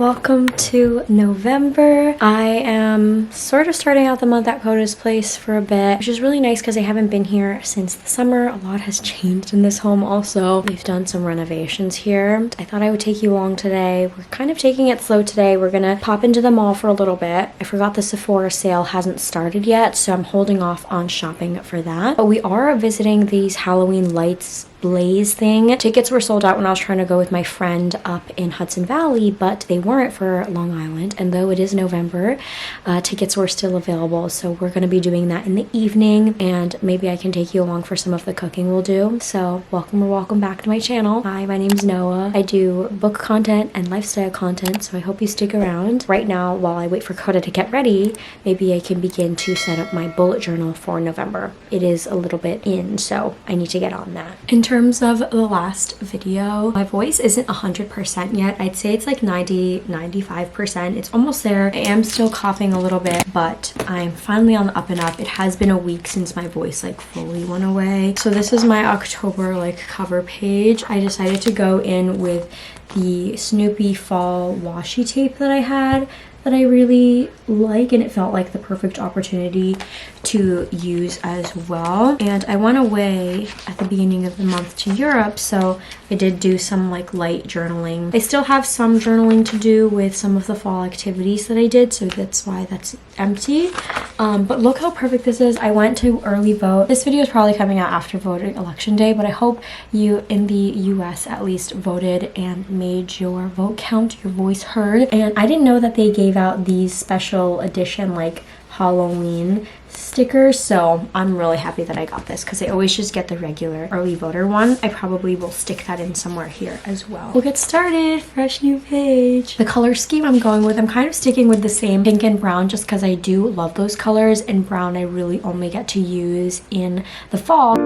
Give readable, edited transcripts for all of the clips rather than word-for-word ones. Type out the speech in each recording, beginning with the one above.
Welcome to November. I am sort of starting out the month at Coda's place for a bit, which is really nice because I haven't been here since the summer. A lot has changed in this home also. We've done some renovations here. I thought I would take you along today. We're kind of taking it slow today. We're gonna pop into the mall for a little bit. I forgot the Sephora sale hasn't started yet, so I'm holding off on shopping for that. But we are visiting these Halloween lights blaze thing. Tickets were sold out when I was trying to go with my friend up in Hudson Valley, but they weren't for Long Island. And though it is November, tickets were still available. So we're going to be doing that in the evening, and maybe I can take you along for some of the cooking we'll do. So welcome back to my channel. Hi, my name's Noah. I do book content and lifestyle content, so I hope you stick around. Right now, while I wait for Coda to get ready, maybe I can begin to set up my bullet journal for November. It is a little bit in, so I need to get on that. In terms of the last video, my voice isn't 100% yet. I'd say it's like 95%. It's almost there. I am still coughing a little bit, but I'm finally on the up and up. It has been a week since my voice like fully went away. So this is my October like cover page. I decided to go in with the Snoopy fall washi tape that I had that I really like, and it felt like the perfect opportunity to use as well. And I went away at the beginning of the month to Europe, so I did do some like light journaling. I still have some journaling to do with some of the fall activities that I did, so that's why that's empty. But look how perfect this is. I went to early vote. This video is probably coming out after voting election day, but I hope you in the US at least voted and made your vote count, your voice heard. And I didn't know that they gave out these special edition like Halloween stickers, so I'm really happy that I got this because I always just get the regular early voter one. I probably will stick that in somewhere here as well. We'll get started. Fresh new page. The color scheme I'm going with, I'm kind of sticking with the same pink and brown just because I do love those colors, and brown I really only get to use in the fall.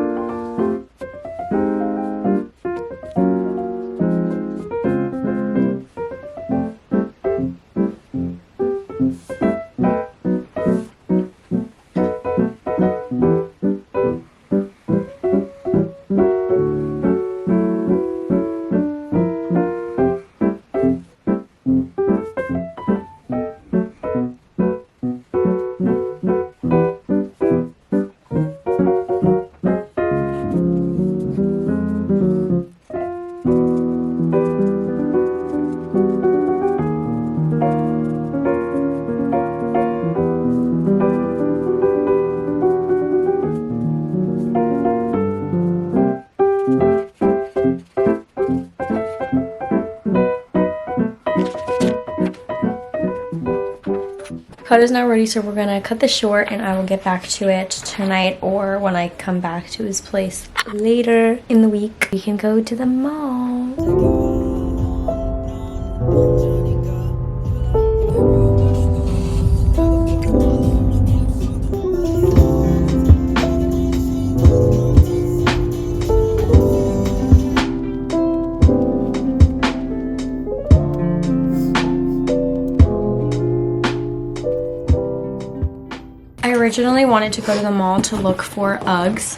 Coda's now ready, so we're gonna cut this short and I will get back to it tonight or when I come back to his place later in the week. We can go to the mall. I originally wanted to go to the mall to look for Uggs,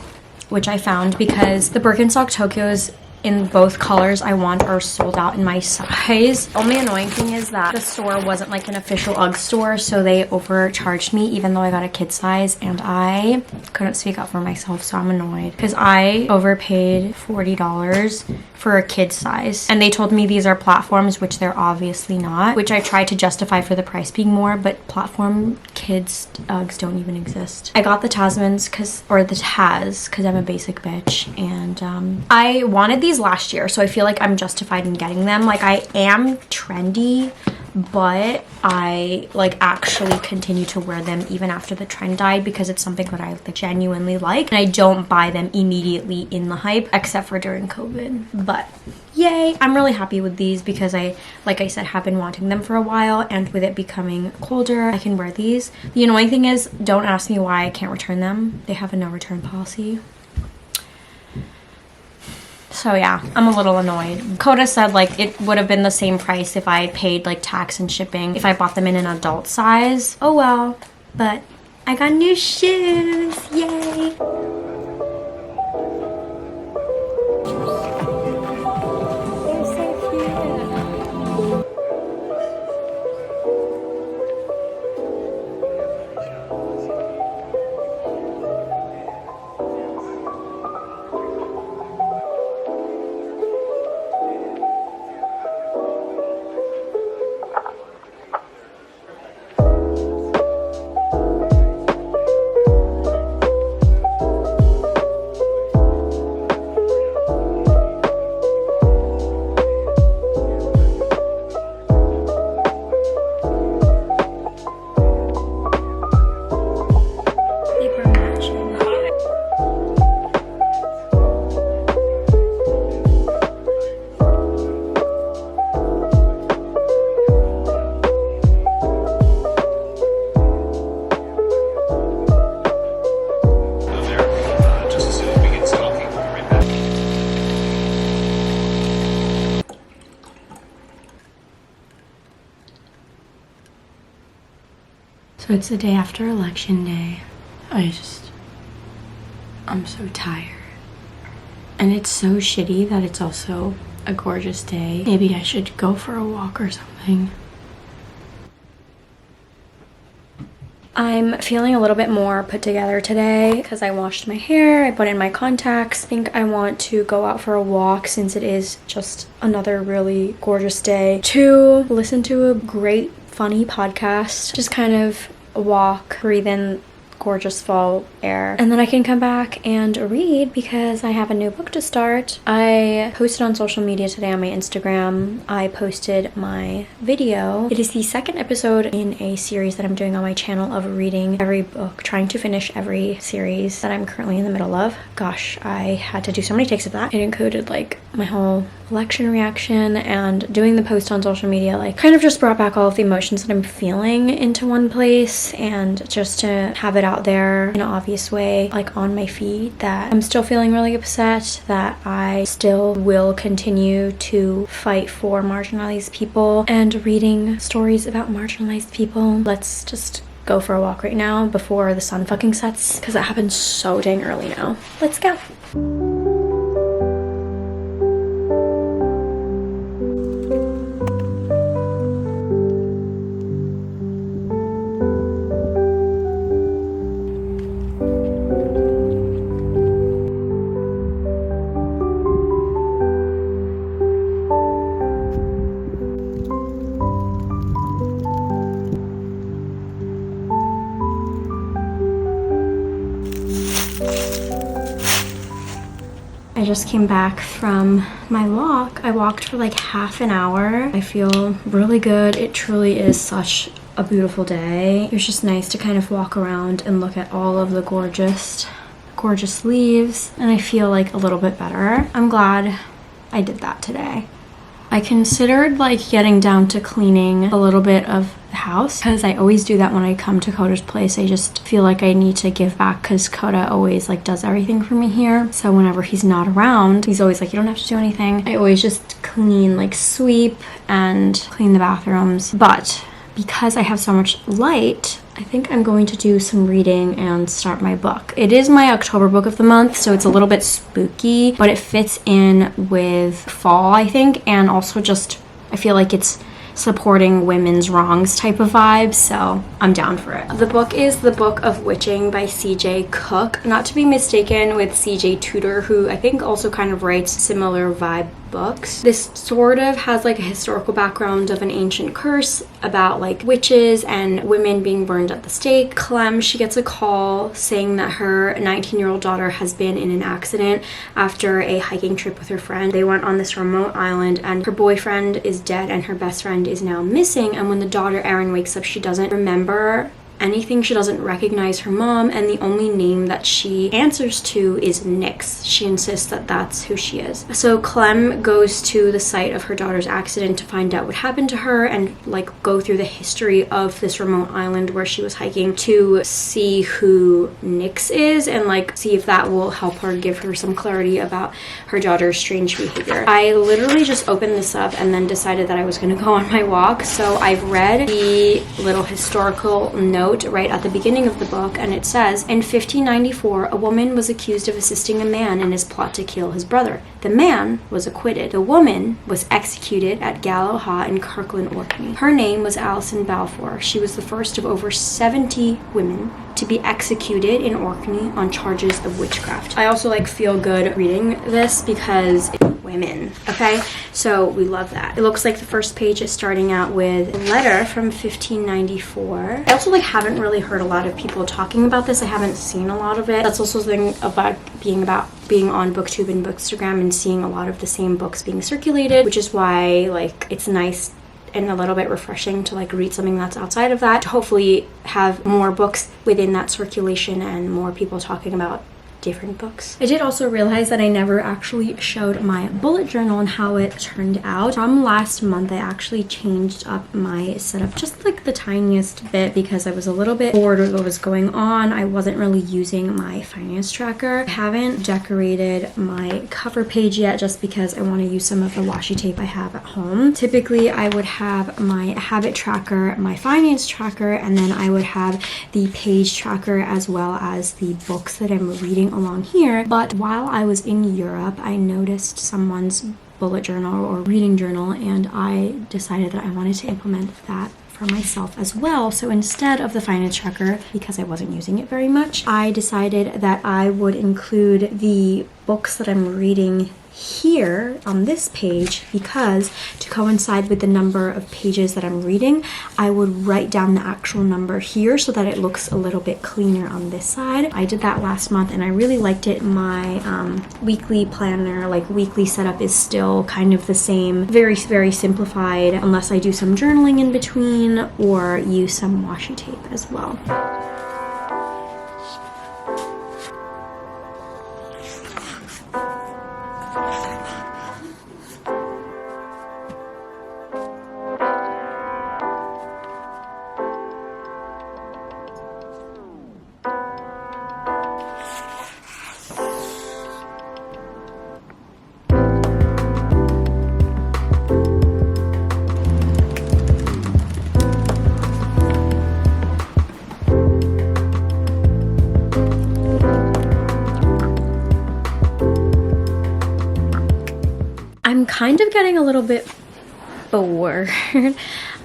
which I found because the Birkenstock Tokyos in both colors I want are sold out in my size. The only annoying thing is that the store wasn't like an official Uggs store, so they overcharged me even though I got a kid size, and I couldn't speak up for myself, so I'm annoyed because I overpaid $40 for a kid size, and they told me these are platforms, which they're obviously not, which I tried to justify for the price being more, but platform kids Uggs don't even exist. I got the Tasmans because I'm a basic bitch, and I wanted these last year, so I feel like I'm justified in getting them. Like, I am trendy, but I like actually continue to wear them even after the trend died because it's something that I genuinely like, and I don't buy them immediately in the hype except for during COVID. But yay, I'm really happy with these because like I said, have been wanting them for a while, and with it becoming colder, I can wear these. The annoying thing is, don't ask me why I can't return them. They have a no return policy. So yeah, I'm a little annoyed. Coda said like it would have been the same price if I paid like tax and shipping if I bought them in an adult size. Oh well, but I got new shoes, yay! They're so cute. So it's the day after election day. I'm so tired. And it's so shitty that it's also a gorgeous day. Maybe I should go for a walk or something. I'm feeling a little bit more put together today because I washed my hair, I put in my contacts. I think I want to go out for a walk since it is just another really gorgeous day to listen to a great, funny podcast. Just kind of walk, breathe in gorgeous fall air, and then I can come back and read because I have a new book to start. I posted on social media today on my Instagram. I posted my video. It is the second episode in a series that I'm doing on my channel of reading every book, trying to finish every series that I'm currently in the middle of. Gosh, I had to do so many takes of that. It included like my whole election reaction, and doing the post on social media like kind of just brought back all of the emotions that I'm feeling into one place, and just to have it out there in an obvious way, like on my feed, that I'm still feeling really upset, that I still will continue to fight for marginalized people and reading stories about marginalized people. Let's just go for a walk right now before the sun fucking sets, because it happens so dang early now. Let's go. I just came back from my walk. I walked for like half an hour. I feel really good. It truly is such a beautiful day. It was just nice to kind of walk around and look at all of the gorgeous leaves, and I feel like a little bit better. I'm glad I did that today. I considered like getting down to cleaning a little bit of the house because I always do that when I come to Coda's place. I just feel like I need to give back because Coda always like does everything for me here. So whenever he's not around, he's always like, you don't have to do anything. I always just clean, like sweep and clean the bathrooms. But because I have so much light, I think I'm going to do some reading and start my book. It is my October book of the month, so it's a little bit spooky, but it fits in with fall, I think, and also just, I feel like it's supporting women's wrongs type of vibes, so I'm down for it. The book is The Book of Witching by C.J. Cooke, not to be mistaken with C.J. Tudor, who I think also kind of writes similar vibe books. This sort of has like a historical background of an ancient curse about like witches and women being burned at the stake. Clem, she gets a call saying that her 19-year-old daughter has been in an accident after a hiking trip with her friend. They went on this remote island and her boyfriend is dead and her best friend is now missing, and when the daughter Erin wakes up, she doesn't remember anything. She doesn't recognize her mom, and the only name that she answers to is Nyx. She insists that that's who she is. So Clem goes to the site of her daughter's accident to find out what happened to her and like go through the history of this remote island where she was hiking to see who Nyx is and like see if that will help her give her some clarity about her daughter's strange behavior. I literally just opened this up and then decided that I was going to go on my walk. So I've read the little historical note right at the beginning of the book, and it says, in 1594, a woman was accused of assisting a man in his plot to kill his brother. The man was acquitted. The woman was executed at Gallow Ha in Kirkland, Orkney. Her name was Alison Balfour. She was the first of over 70 women to be executed in Orkney on charges of witchcraft. I also like feel good reading this because it's women, okay? So we love that. It looks like the first page is starting out with a letter from 1594. I also like haven't really heard a lot of people talking about this. I haven't seen a lot of it. That's also something about being on BookTube and Bookstagram and seeing a lot of the same books being circulated, which is why like it's nice and a little bit refreshing to like read something that's outside of that, to hopefully have more books within that circulation and more people talking about different books. I did also realize that I never actually showed my bullet journal and how it turned out. From last month, I actually changed up my setup just like the tiniest bit because I was a little bit bored with what was going on. I wasn't really using my finance tracker. I haven't decorated my cover page yet just because I want to use some of the washi tape I have at home. Typically, I would have my habit tracker, my finance tracker, and then I would have the page tracker as well as the books that I'm reading along here. But while I was in Europe, I noticed someone's bullet journal or reading journal, and I decided that I wanted to implement that for myself as well. So instead of the finance tracker, because I wasn't using it very much, I decided that I would include the books that I'm reading here on this page, because to coincide with the number of pages that I'm reading, I would write down the actual number here so that it looks a little bit cleaner on this side. I did that last month and I really liked it. My weekly planner, like weekly setup, is still kind of the same, very simplified, unless I do some journaling in between or use some washi tape as well. I'm kind of getting a little bit bored.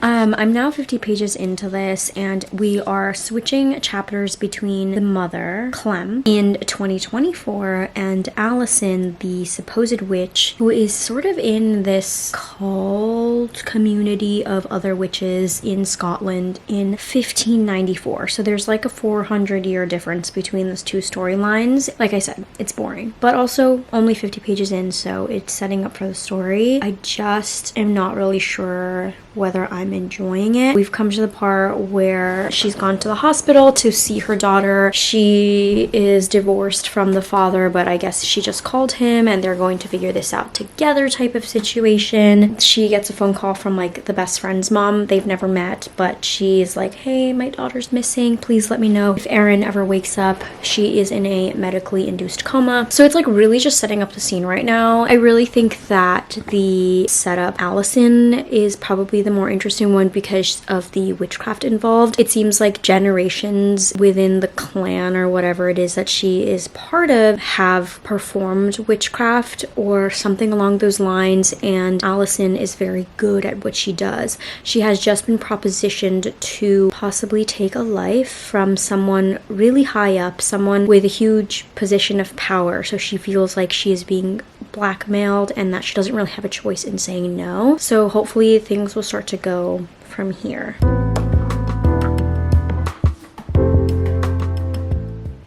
I'm now 50 pages into this, and we are switching chapters between the mother, Clem, in 2024, and Allison, the supposed witch, who is sort of in this cult community of other witches in Scotland in 1594. So there's like a 400-year difference between those two storylines. Like I said, it's boring, but also only 50 pages in, so it's setting up for the story. I just am not really sure whether I'm enjoying it. We've come to the part where she's gone to the hospital to see her daughter. She is divorced from the father, but I guess she just called him and they're going to figure this out together type of situation. She gets a phone call from like the best friend's mom. They've never met, but she's like, hey, my daughter's missing. Please let me know if Erin ever wakes up. She is in a medically induced coma. So it's like really just setting up the scene right now. I really think that the setup, Allison, is probably the more interesting one because of the witchcraft involved. It seems like generations within the clan or whatever it is that she is part of have performed witchcraft or something along those lines, and Allison is very good at what she does. She has just been propositioned to possibly take a life from someone really high up, someone with a huge position of power, so she feels like she is being blackmailed and that she doesn't really have a choice in saying no. So hopefully things will start to go from here.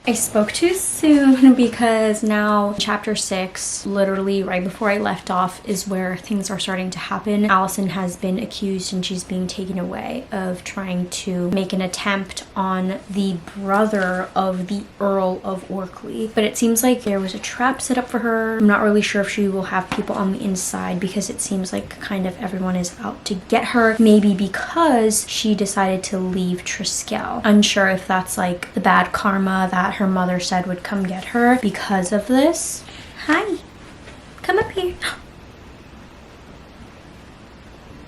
I spoke too soon because now chapter 6, literally right before I left off, is where things are starting to happen. Allison has been accused and she's being taken away of trying to make an attempt on the brother of the Earl of Orkney. But it seems like there was a trap set up for her. I'm not really sure if she will have people on the inside because it seems like kind of everyone is out to get her. Maybe because she decided to leave Triskel. Unsure if that's like the bad karma that her mother said would come get her because of this. Hi, come up here.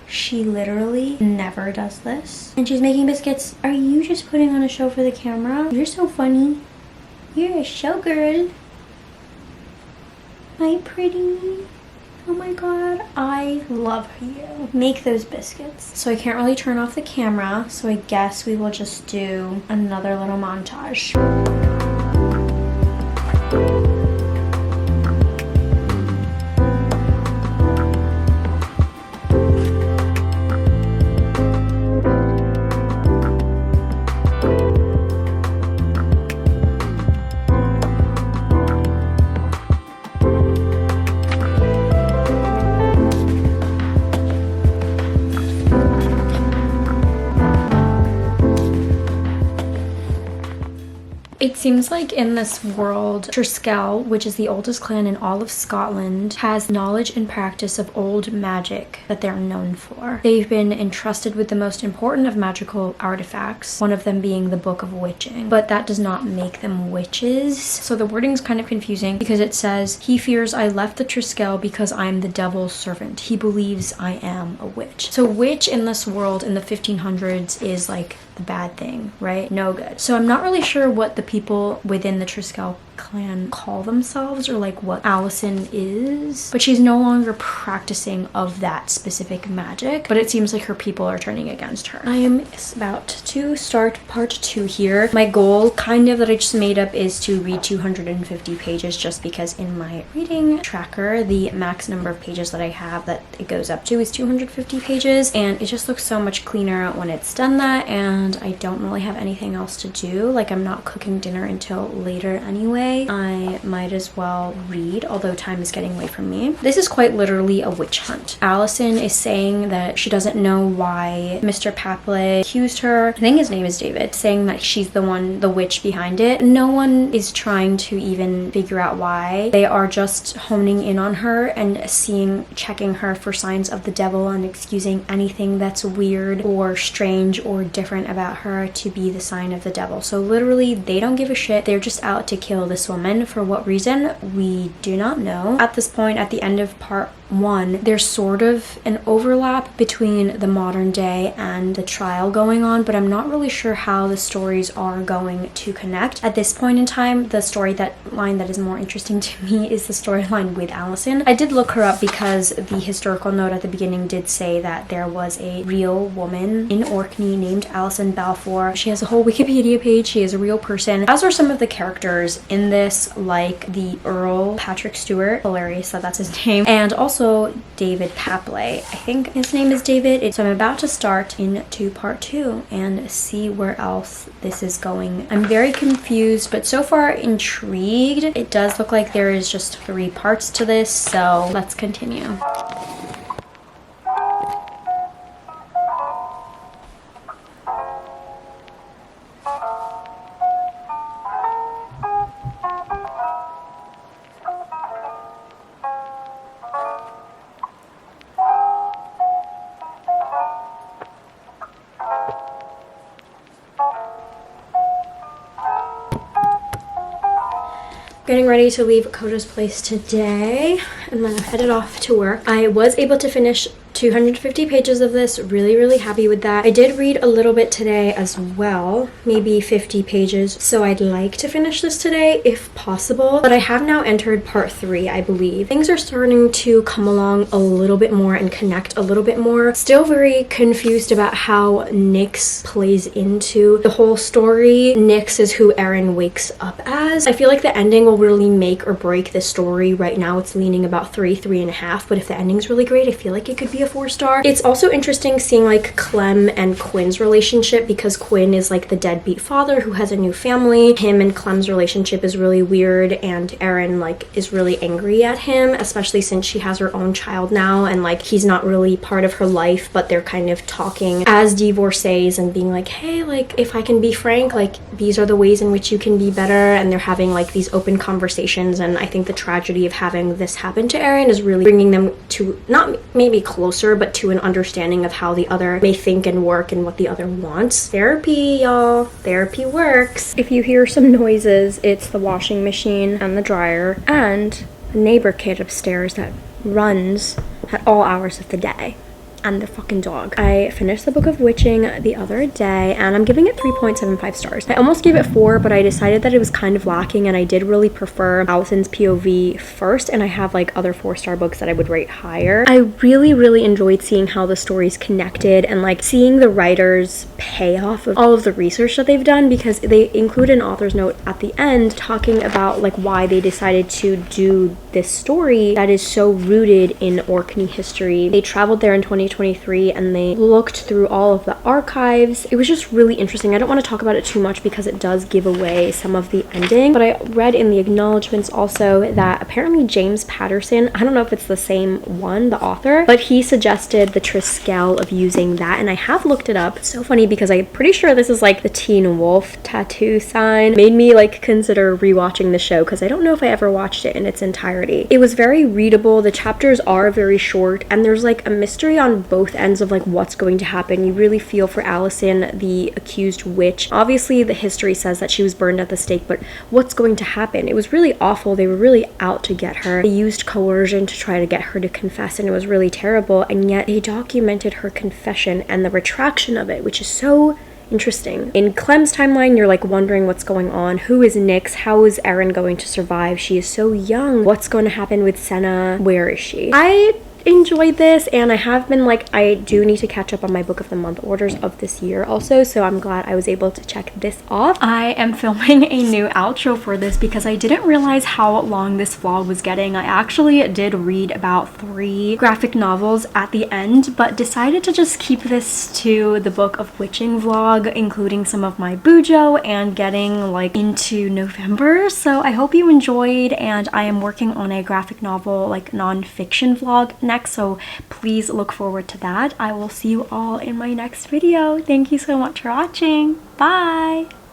She literally never does this. And she's making biscuits. Are you just putting on a show for the camera? You're so funny. You're a showgirl. Hi, pretty. Oh my god, I love you. Make those biscuits. So I can't really turn off the camera, so I guess we will just do another little montage. It seems like in this world, Triskel, which is the oldest clan in all of Scotland, has knowledge and practice of old magic that they're known for. They've been entrusted with the most important of magical artifacts, one of them being the Book of Witching, but that does not make them witches. So the wording's kind of confusing because it says, he fears I left the Triskel because I'm the devil's servant. He believes I am a witch. So witch in this world in the 1500s is like the bad thing, right? No good. So I'm not really sure what the people within the Triskel clan call themselves or like what Allison is, but she's no longer practicing of that specific magic, but it seems like her people are turning against her. I am about to start part 2 here. My goal kind of that I just made up is to read 250 pages just because in my reading tracker the max number of pages that I have that it goes up to is 250 pages, and it just looks so much cleaner when it's done that, and I don't really have anything else to do. Like, I'm not cooking dinner until later anyway. I might as well read, although time is getting away from me. This is quite literally a witch hunt. Allison is saying that she doesn't know why Mr. Papley accused her. I think his name is David, saying that she's the witch behind it. No one is trying to even figure out why. They are just honing in on her and checking her for signs of the devil and excusing anything that's weird or strange or different about her to be the sign of the devil. So literally, they don't give a shit. They're just out to kill this woman. For what reason, we do not know. At this point, at the end of part 1, there's sort of an overlap between the modern day and the trial going on, but I'm not really sure how the stories are going to connect. At this point in time, the storyline that is more interesting to me is the storyline with Allison. I did look her up because the historical note at the beginning did say that there was a real woman in Orkney named Allison Balfour. She has a whole Wikipedia page. She is a real person, as are some of the characters in this, like the Earl Patrick Stewart, hilarious that that's his name, and also David Papley. I think his name is David. So I'm about to start into part 2 and see where else this is going. I'm very confused, but so far intrigued. It does look like there is just 3 parts to this, so let's continue. Getting ready to leave Coda's place today, and then I'm headed off to work. I was able to finish 250 pages of this. Really happy with that. I did read a little bit today as well, maybe 50 pages, so I'd like to finish this today if possible, but I have now entered part 3, I believe. Things are starting to come along a little bit more and connect a little bit more. Still very confused about how Nyx plays into the whole story. Nyx is who Erin wakes up as. I feel like the ending will really make or break the story. Right now it's leaning about 3.5, but if the ending's really great, I feel like it could be a 4-star. It's also interesting seeing like Clem and Quinn's relationship, because Quinn is like the deadbeat father who has a new family. Him and Clem's relationship is really weird, and Erin like is really angry at him, especially since she has her own child now and like he's not really part of her life, but they're kind of talking as divorcees and being like, hey, like if I can be frank, like these are the ways in which you can be better, and they're having like these open conversations. And I think the tragedy of having this happen to Erin is really bringing them to not maybe closer, but to an understanding of how the other may think and work and what the other wants. Therapy, y'all. Therapy works. If you hear some noises, it's the washing machine and the dryer and a neighbor kid upstairs that runs at all hours of the day. And the fucking dog. I finished the Book of Witching the other day, and I'm giving it 3.75 stars. I almost gave it 4, but I decided that it was kind of lacking, and I did really prefer Allison's POV first, and I have like other 4-star books that I would rate higher. I really enjoyed seeing how the stories connected and like seeing the writers pay off of all of the research that they've done, because they include an author's note at the end talking about like why they decided to do this story that is so rooted in Orkney history. They traveled there in 20 2023 and they looked through all of the archives. It was just really interesting. I don't want to talk about it too much because it does give away some of the ending, but I read in the acknowledgements also that apparently James Patterson, I don't know if it's the same one, the author, but he suggested the Triskel of using that, and I have looked it up. It's so funny because I'm pretty sure this is like the Teen Wolf tattoo sign. Made me like consider rewatching the show because I don't know if I ever watched it in its entirety. It was very readable. The chapters are very short and there's like a mystery on both ends of like what's going to happen. You really feel for Allison, the accused witch. Obviously the history says that she was burned at the stake, but what's going to happen? It was really awful. They were really out to get her. They used coercion to try to get her to confess, and it was really terrible, and yet they documented her confession and the retraction of it, which is so interesting. In Clem's timeline, you're like wondering what's going on. Who is Nyx? How is Erin going to survive? She is so young. What's going to happen with Senna? Where is she? I enjoyed this, and I have been like, I do need to catch up on my book of the month orders of this year also, so I'm glad I was able to check this off. I am filming a new outro for this because I didn't realize how long this vlog was getting. I actually did read about 3 graphic novels at the end, but decided to just keep this to the Book of Witching vlog, including some of my Bujo and getting like into November. So I hope you enjoyed, and I am working on a graphic novel like non-fiction vlog next, so please look forward to that. I will see you all in my next video. Thank you so much for watching. Bye!